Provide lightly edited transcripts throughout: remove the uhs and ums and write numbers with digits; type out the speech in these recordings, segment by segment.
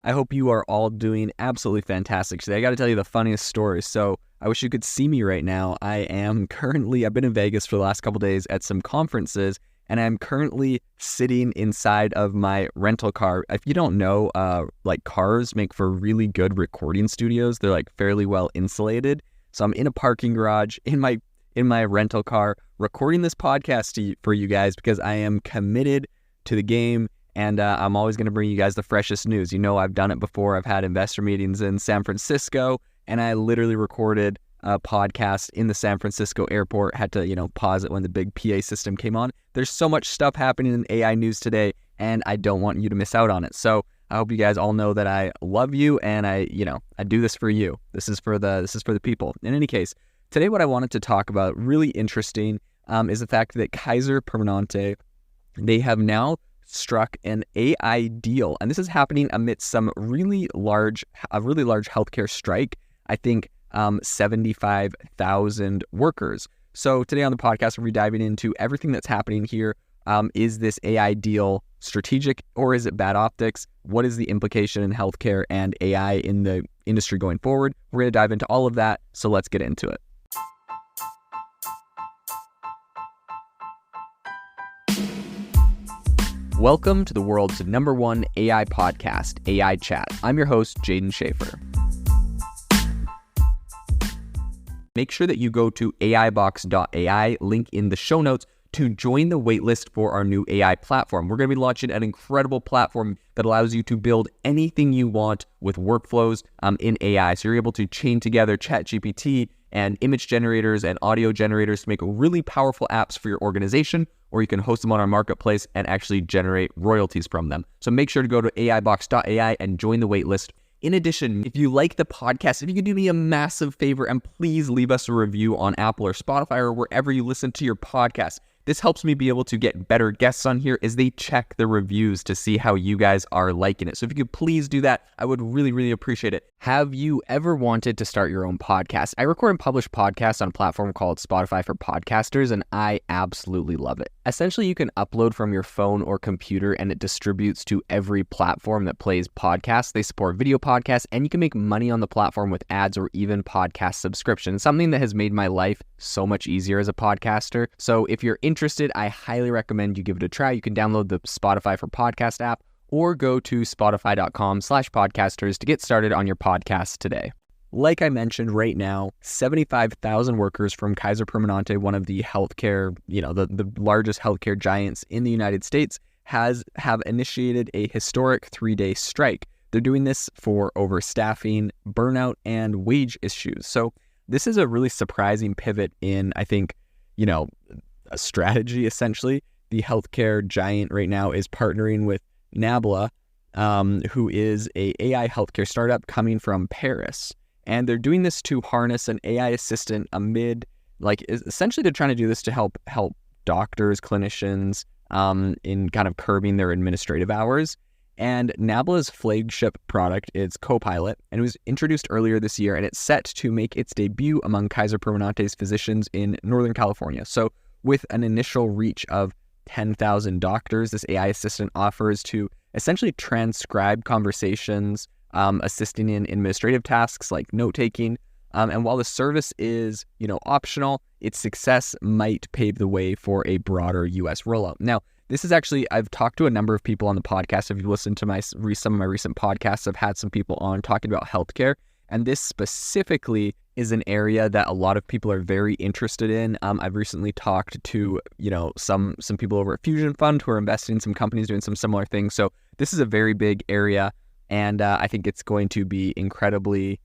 I hope you are all doing absolutely fantastic today. I got to tell you the funniest story. So I wish you could see me right now. I've been in Vegas for the last couple days at some conferences, and I'm currently sitting inside of my rental car. If you don't know, cars make for really good recording studios. They're like fairly well insulated. So I'm in a parking garage in my rental car recording this podcast for you guys because I am committed to the game. And I'm always going to bring you guys the freshest news. You know, I've done it before. I've had investor meetings in San Francisco, and I literally recorded a podcast in the San Francisco airport. Had to, pause it when the big PA system came on. There's so much stuff happening in AI news today, and I don't want you to miss out on it. So I hope you guys all know that I love you, and I do this for you. This is for the people. In any case, today what I wanted to talk about, really interesting, is the fact that Kaiser Permanente, they have now struck an AI deal, and this is happening amidst some really large healthcare strike. I think 75,000 workers. So today on the podcast, we'll be diving into everything that's happening here. Is this AI deal strategic, or is it bad optics? What is the implication in healthcare and AI in the industry going forward? We're going to dive into all of that, so let's get into it. Welcome to the world's #1 AI podcast, AI Chat. I'm your host, Jaden Schaefer. Make sure that you go to AIbox.ai, link in the show notes, to join the waitlist for our new AI platform. We're going to be launching an incredible platform that allows you to build anything you want with workflows in AI. So you're able to chain together ChatGPT and image generators and audio generators to make really powerful apps for your organization, or you can host them on our marketplace and actually generate royalties from them. So make sure to go to AIbox.ai and join the waitlist. In addition, if you like the podcast, if you could do me a massive favor and please leave us a review on Apple or Spotify or wherever you listen to your podcast. This helps me be able to get better guests on here as they check the reviews to see how you guys are liking it. So if you could please do that, I would really, really appreciate it. Have you ever wanted to start your own podcast? I record and publish podcasts on a platform called Spotify for Podcasters, and I absolutely love it. Essentially, you can upload from your phone or computer, and it distributes to every platform that plays podcasts. They support video podcasts, and you can make money on the platform with ads or even podcast subscriptions, something that has made my life so much easier as a podcaster. So if you're interested, I highly recommend you give it a try. You can download the Spotify for Podcast app or go to spotify.com/podcasters to get started on your podcast today. Like I mentioned, right now, 75,000 workers from Kaiser Permanente, one of the healthcare, the largest healthcare giants in the United States, have initiated a historic 3-day strike. They're doing this for overstaffing, burnout, and wage issues. So this is a really surprising pivot in, I think, a strategy, essentially. The healthcare giant right now is partnering with Nabla, who is a AI healthcare startup coming from Paris. And they're doing this to harness an AI assistant essentially they're trying to do this to help doctors, clinicians, in kind of curbing their administrative hours. And Nabla's flagship product is Copilot, and it was introduced earlier this year, and it's set to make its debut among Kaiser Permanente's physicians in Northern California. So with an initial reach of 10,000 doctors, this AI assistant offers to essentially transcribe conversations, assisting in administrative tasks like note-taking. And while the service is, optional, its success might pave the way for a broader U.S. rollout. Now, this is actually, I've talked to a number of people on the podcast. If you listen to some of my recent podcasts, I've had some people on talking about healthcare. And this specifically is an area that a lot of people are very interested in. I've recently talked to, some people over at Fusion Fund who are investing in some companies doing some similar things. So this is a very big area. And I think it's going to be incredibly,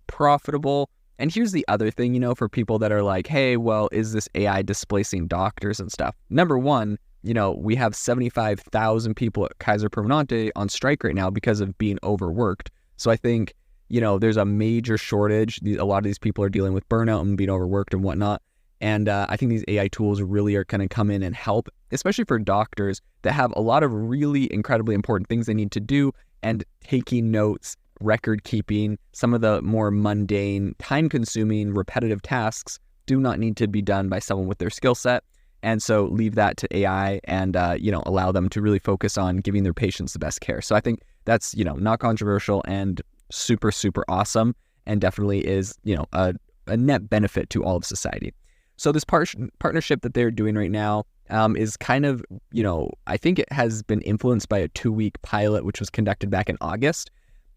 profitable. And here's the other thing, for people that are like, hey, well, is this AI displacing doctors and stuff? Number one, we have 75,000 people at Kaiser Permanente on strike right now because of being overworked. So I think, there's a major shortage. A lot of these people are dealing with burnout and being overworked and whatnot. And I think these AI tools really are going to come in and help, especially for doctors that have a lot of really incredibly important things they need to do, and taking notes, record keeping, some of the more mundane, time-consuming, repetitive tasks do not need to be done by someone with their skill set. And so leave that to AI and, allow them to really focus on giving their patients the best care. So I think that's, not controversial and super, super awesome, and definitely is, a net benefit to all of society. So this partnership that they're doing right now is kind of, I think it has been influenced by a 2-week pilot, which was conducted back in August.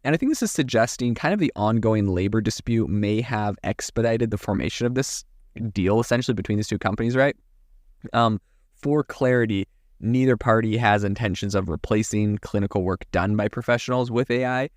And I think this is suggesting kind of the ongoing labor dispute may have expedited the formation of this deal, essentially, between these two companies, right? For clarity, neither party has intentions of replacing clinical work done by professionals with AI,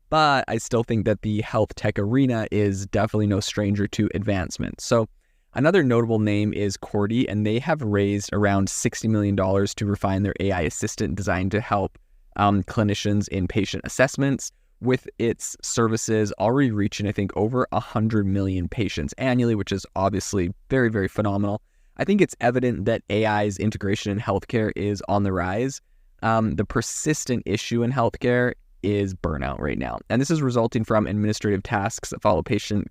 but I still think that the health tech arena is definitely no stranger to advancement. So another notable name is Cordy, and they have raised around $60 million to refine their AI assistant designed to help clinicians in patient assessments, with its services already reaching, I think, over 100 million patients annually, which is obviously very, very phenomenal. I think it's evident that AI's integration in healthcare is on the rise. The persistent issue in healthcare is burnout right now, and this is resulting from administrative tasks that follow patient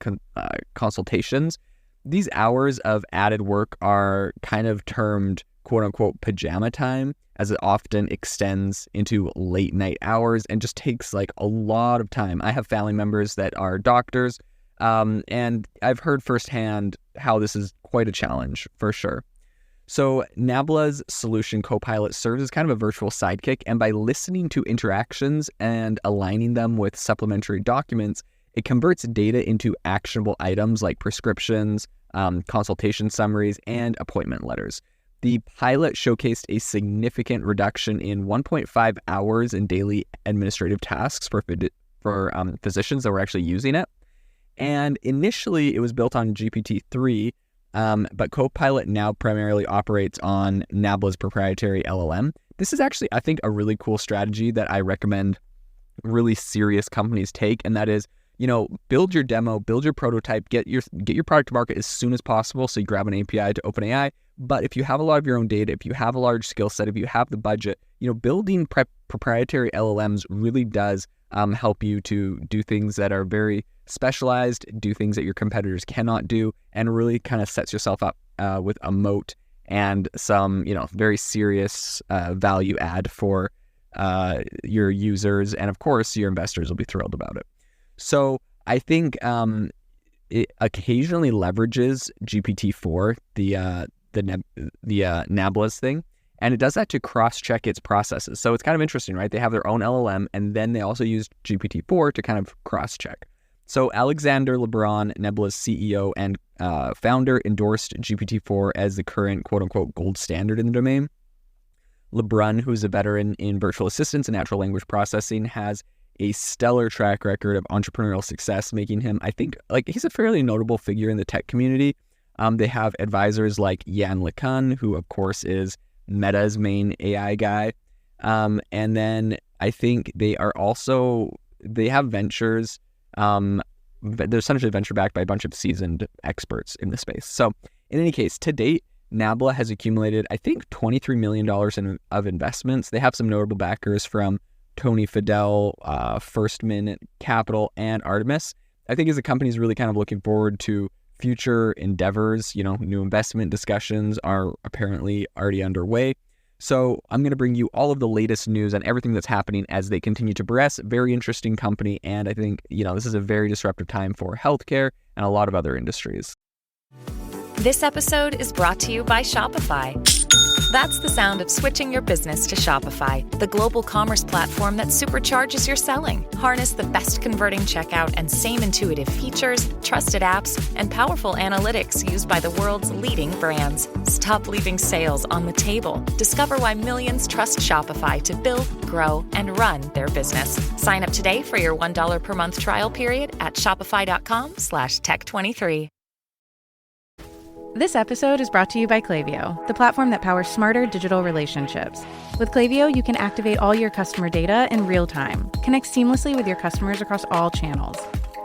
consultations. These hours of added work are kind of termed quote-unquote pajama time, as it often extends into late night hours and just takes like a lot of time. I have family members that are doctors, and I've heard firsthand how this is quite a challenge for sure. So Nabla's solution Copilot serves as kind of a virtual sidekick, and by listening to interactions and aligning them with supplementary documents, it converts data into actionable items like prescriptions, consultation summaries, and appointment letters. The pilot showcased a significant reduction in 1.5 hours in daily administrative tasks for physicians that were actually using it. And initially, it was built on GPT-3, but Copilot now primarily operates on Nabla's proprietary LLM. This is actually, I think, a really cool strategy that I recommend really serious companies take, and that is, build your demo, build your prototype, get your product to market as soon as possible. So you grab an API to OpenAI. But if you have a lot of your own data, if you have a large skill set, if you have the budget, building proprietary LLMs really does help you to do things that are very specialized, do things that your competitors cannot do, and really kind of sets yourself up with a moat and some, very serious value add for your users. And of course, your investors will be thrilled about it. So I think it occasionally leverages GPT-4, the Nabla's thing, and it does that to cross-check its processes. So it's kind of interesting, right? They have their own LLM, and then they also use GPT-4 to kind of cross-check. So Alexander Lebron, Nabla's CEO and founder, endorsed GPT-4 as the current quote-unquote gold standard in the domain. Lebron, who's a veteran in virtual assistants and natural language processing, has a stellar track record of entrepreneurial success, making him, I think, he's a fairly notable figure in the tech community. They have advisors like Yan LeCun, who of course is Meta's main AI guy. And then I think they have ventures. They're essentially venture backed by a bunch of seasoned experts in the space. So in any case, to date, Nabla has accumulated, I think, $23 million of investments. They have some notable backers from Tony Fadell, First Minute Capital, and Artemis. I think as the company is really kind of looking forward to future endeavors, new investment discussions are apparently already underway. So I'm going to bring you all of the latest news on everything that's happening as they continue to progress. Very interesting company. And I think, this is a very disruptive time for healthcare and a lot of other industries. This episode is brought to you by Shopify. That's the sound of switching your business to Shopify, the global commerce platform that supercharges your selling. Harness the best converting checkout and same intuitive features, trusted apps, and powerful analytics used by the world's leading brands. Stop leaving sales on the table. Discover why millions trust Shopify to build, grow, and run their business. Sign up today for your $1 per month trial period at shopify.com/tech23. This episode is brought to you by Klaviyo, the platform that powers smarter digital relationships. With Klaviyo, you can activate all your customer data in real time, connect seamlessly with your customers across all channels,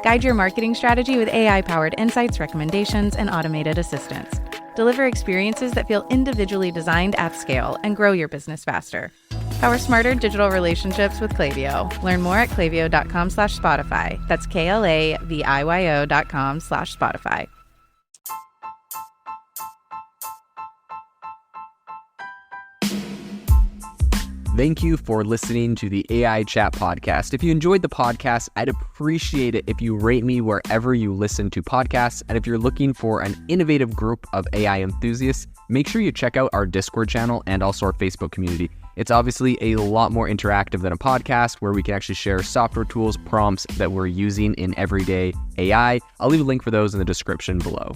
guide your marketing strategy with AI-powered insights, recommendations, and automated assistance, deliver experiences that feel individually designed at scale, and grow your business faster. Power smarter digital relationships with Klaviyo. Learn more at klaviyo.com/Spotify. That's KLAVIYO.com/Spotify. Thank you for listening to the AI Chat Podcast. If you enjoyed the podcast, I'd appreciate it if you rate me wherever you listen to podcasts. And if you're looking for an innovative group of AI enthusiasts, make sure you check out our Discord channel and also our Facebook community. It's obviously a lot more interactive than a podcast where we can actually share software tools, prompts that we're using in everyday AI. I'll leave a link for those in the description below.